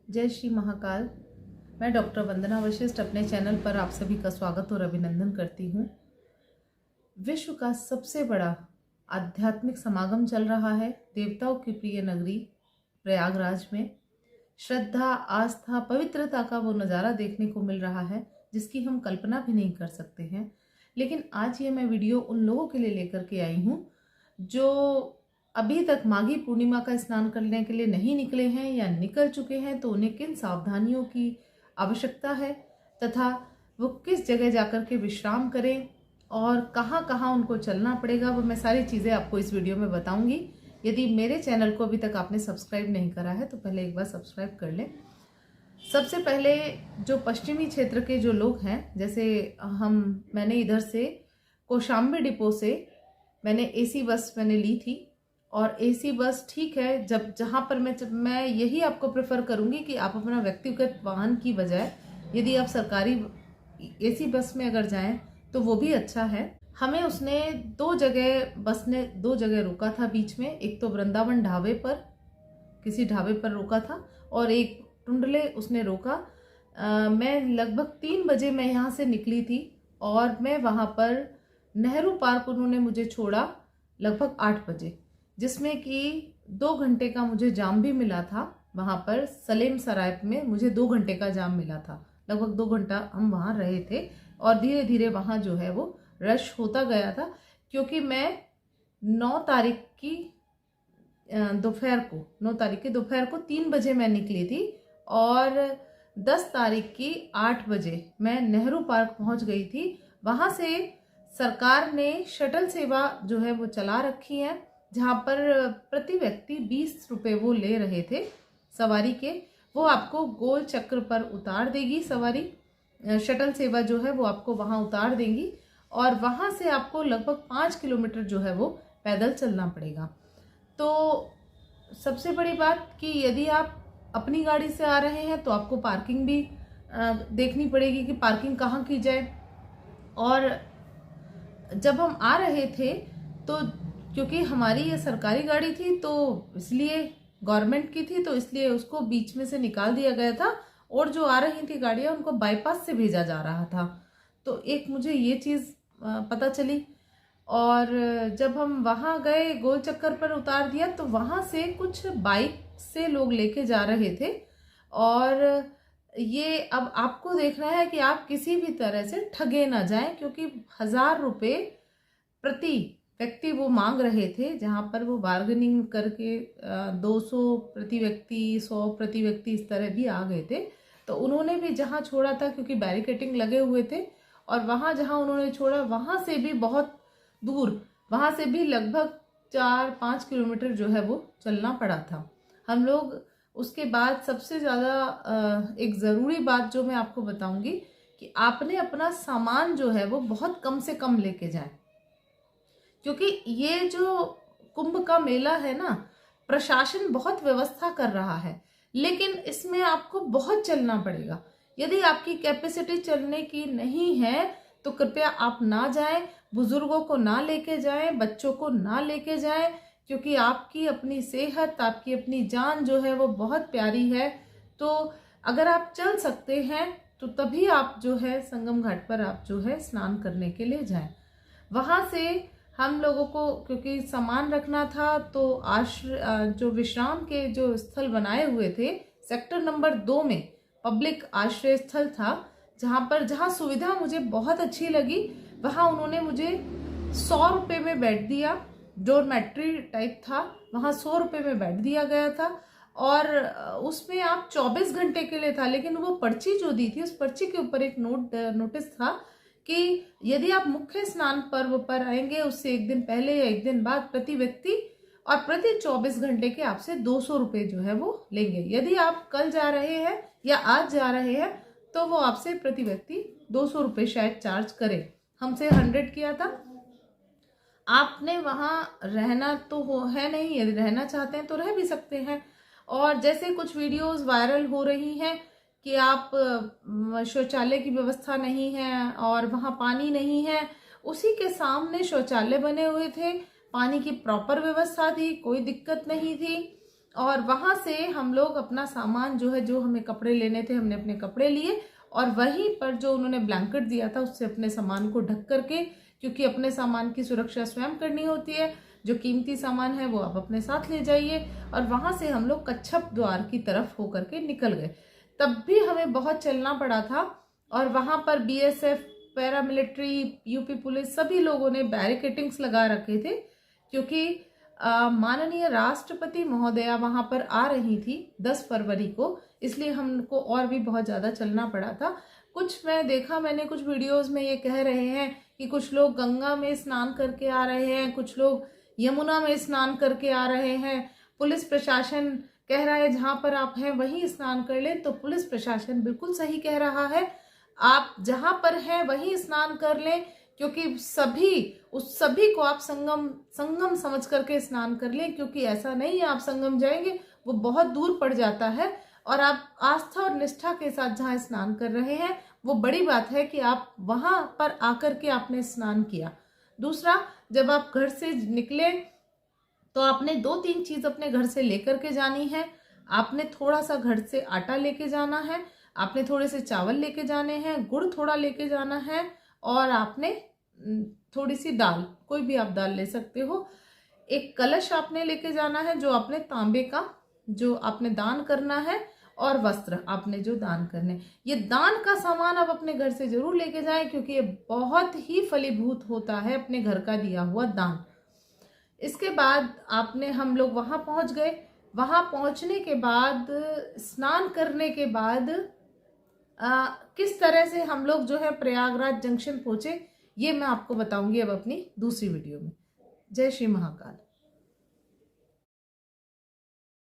जय श्री महाकाल। मैं डॉक्टर वंदना वशिष्ठ अपने चैनल पर आप सभी का स्वागत और अभिनंदन करती हूँ। विश्व का सबसे बड़ा आध्यात्मिक समागम चल रहा है देवताओं की प्रिय नगरी प्रयागराज में। श्रद्धा, आस्था, पवित्रता का वो नज़ारा देखने को मिल रहा है जिसकी हम कल्पना भी नहीं कर सकते हैं। लेकिन आज ये मैं वीडियो उन लोगों के लिए लेकर के आई हूँ जो अभी तक माघी पूर्णिमा का स्नान करने के लिए नहीं निकले हैं या निकल चुके हैं, तो उन्हें किन सावधानियों की आवश्यकता है तथा वो किस जगह जाकर के विश्राम करें और कहाँ कहाँ उनको चलना पड़ेगा, वो मैं सारी चीज़ें आपको इस वीडियो में बताऊंगी। यदि मेरे चैनल को अभी तक आपने सब्सक्राइब नहीं करा है तो पहले एक बार सब्सक्राइब कर लें। सबसे पहले जो पश्चिमी क्षेत्र के जो लोग हैं, जैसे मैंने इधर से कौशाम्बी डिपो से मैंने एसी बस ली थी और एसी बस ठीक है। जहाँ पर मैं यही आपको प्रेफर करूँगी कि आप अपना व्यक्तिगत वाहन की बजाय यदि आप सरकारी एसी बस में अगर जाएं तो वो भी अच्छा है। हमें बस ने दो जगह रोका था बीच में। एक तो वृंदावन ढाबे पर, किसी ढाबे पर रोका था और एक टुंडले उसने रोका। मैं लगभग 3 बजे मैं यहाँ से निकली थी और मैं वहाँ पर नेहरू पार्क उन्होंने मुझे छोड़ा लगभग 8 बजे, जिसमें कि 2 घंटे का मुझे जाम भी मिला था। वहाँ पर सलेम सराय में मुझे 2 घंटे का जाम मिला था। लगभग 2 घंटा हम वहाँ रहे थे और धीरे धीरे वहाँ जो है वो रश होता गया था, क्योंकि मैं 9 तारीख की दोपहर को 3 बजे मैं निकली थी और 10 तारीख की 8 बजे मैं नेहरू पार्क पहुँच गई थी। वहाँ से सरकार ने शटल सेवा जो है वो चला रखी है, जहाँ पर प्रति व्यक्ति 20 रुपये वो ले रहे थे सवारी के। वो आपको गोल चक्र पर उतार देगी सवारी, शटल सेवा जो है वो आपको वहाँ उतार देंगी और वहाँ से आपको लगभग 5 किलोमीटर जो है वो पैदल चलना पड़ेगा। तो सबसे बड़ी बात कि यदि आप अपनी गाड़ी से आ रहे हैं तो आपको पार्किंग भी देखनी पड़ेगी कि पार्किंग कहाँ की जाए। और जब हम आ रहे थे तो क्योंकि हमारी ये सरकारी गाड़ी थी तो इसलिए गवर्नमेंट की थी, तो इसलिए उसको बीच में से निकाल दिया गया था और जो आ रही थी गाड़ियाँ उनको बाईपास से भेजा जा रहा था। तो एक मुझे ये चीज़ पता चली और जब हम वहाँ गए, गोल चक्कर पर उतार दिया, तो वहाँ से कुछ बाइक से लोग लेके जा रहे थे और ये अब आपको देखना है कि आप किसी भी तरह से ठगे ना जाएं, क्योंकि 1000 रुपये प्रति व्यक्ति वो मांग रहे थे, जहाँ पर वो बार्गेनिंग करके 200 प्रति व्यक्ति, 100 प्रति व्यक्ति इस तरह भी आ गए थे। तो उन्होंने भी जहाँ छोड़ा था, क्योंकि बैरिकेटिंग लगे हुए थे, और वहाँ जहाँ उन्होंने छोड़ा वहाँ से भी बहुत दूर, वहाँ से भी लगभग 4-5 किलोमीटर जो है वो चलना पड़ा था हम लोग। उसके बाद सबसे ज़्यादा एक ज़रूरी बात जो मैं आपको बताऊंगी कि आपने अपना सामान जो है वो बहुत कम से कम लेके जाएं, क्योंकि ये जो कुंभ का मेला है ना, प्रशासन बहुत व्यवस्था कर रहा है, लेकिन इसमें आपको बहुत चलना पड़ेगा। यदि आपकी कैपेसिटी चलने की नहीं है तो कृपया आप ना जाएं, बुजुर्गों को ना लेके जाएं, बच्चों को ना लेके जाएं, क्योंकि आपकी अपनी सेहत, आपकी अपनी जान जो है वो बहुत प्यारी है। तो अगर आप चल सकते हैं तो तभी आप जो है संगम घाट पर आप जो है स्नान करने के लिए जाएं। वहाँ से हम लोगों को क्योंकि सामान रखना था, तो जो विश्राम के जो स्थल बनाए हुए थे, सेक्टर नंबर 2 में पब्लिक आश्रय स्थल था, जहाँ सुविधा मुझे बहुत अच्छी लगी। वहाँ उन्होंने मुझे 100 रुपये में बेड दिया, डोरमेट्री टाइप था, वहाँ 100 रुपये में बेड दिया गया था और उसमें आप 24 घंटे के लिए था। लेकिन वो पर्ची जो दी थी, उस पर्ची के ऊपर एक नोटिस था कि यदि आप मुख्य स्नान पर्व पर आएंगे उससे एक दिन पहले या एक दिन बाद प्रति व्यक्ति और प्रति 24 घंटे के आपसे 200 रुपये जो है वो लेंगे। यदि आप कल जा रहे हैं या आज जा रहे हैं तो वो आपसे प्रति व्यक्ति 200 रुपये शायद चार्ज करे। हमसे 100 किया था। आपने वहाँ रहना तो है नहीं, यदि रहना चाहते हैं तो रह भी सकते हैं। और जैसे कुछ वीडियोस वायरल हो रही हैं कि आप शौचालय की व्यवस्था नहीं है और वहाँ पानी नहीं है, उसी के सामने शौचालय बने हुए थे, पानी की प्रॉपर व्यवस्था थी, कोई दिक्कत नहीं थी। और वहां से हम लोग अपना सामान जो है, जो हमें कपड़े लेने थे, हमने अपने कपड़े लिए और वहीं पर जो उन्होंने ब्लैंकेट दिया था उससे अपने सामान को ढक करके, क्योंकि अपने सामान की सुरक्षा स्वयं करनी होती है, जो कीमती सामान है वो आप अपने साथ ले जाइए। और वहां से हम लोग कच्छप द्वार की तरफ होकर के निकल गए। तब भी हमें बहुत चलना पड़ा था और वहां पर बीएसएफ, पैरामिलिट्री, यूपी पुलिस, सभी लोगों ने बैरिकेटिंग्स लगा रखे थे, क्योंकि माननीय राष्ट्रपति महोदया वहां पर आ रही थी 10 फरवरी को, इसलिए हमको और भी बहुत ज़्यादा चलना पड़ा था। मैंने कुछ वीडियोस में ये कह रहे हैं कि कुछ लोग गंगा में स्नान करके आ रहे हैं, कुछ लोग यमुना में स्नान करके आ रहे हैं। पुलिस प्रशासन कह रहा है जहां पर आप हैं वहीं स्नान कर लें, तो पुलिस प्रशासन बिल्कुल सही कह रहा है, आप जहां पर हैं वहीं स्नान कर लें, क्योंकि सभी को आप संगम समझ करके स्नान कर लें, क्योंकि ऐसा नहीं है आप संगम जाएंगे वो बहुत दूर पड़ जाता है, और आप आस्था और निष्ठा के साथ जहाँ स्नान कर रहे हैं वो बड़ी बात है कि आप वहां पर आकर के आपने स्नान किया। दूसरा, जब आप घर से निकले तो आपने 2-3 चीज अपने घर से लेकर के जानी है। आपने थोड़ा सा घर से आटा लेके जाना है, आपने थोड़े से चावल लेके जाने हैं, गुड़ थोड़ा लेके जाना है, और आपने थोड़ी सी दाल, कोई भी आप दाल ले सकते हो। एक कलश आपने लेके जाना है जो आपने तांबे का, जो आपने दान करना है, और वस्त्र आपने जो दान करने। ये दान का सामान आप अपने घर से जरूर लेके जाएं, क्योंकि ये बहुत ही फलीभूत होता है अपने घर का दिया हुआ दान। इसके बाद हम लोग वहां पहुंच गए। वहां पहुंचने के बाद, स्नान करने के बाद किस तरह से हम लोग जो है प्रयागराज जंक्शन पहुंचे, ये मैं आपको बताऊंगी अब अपनी दूसरी वीडियो में। जय श्री महाकाल।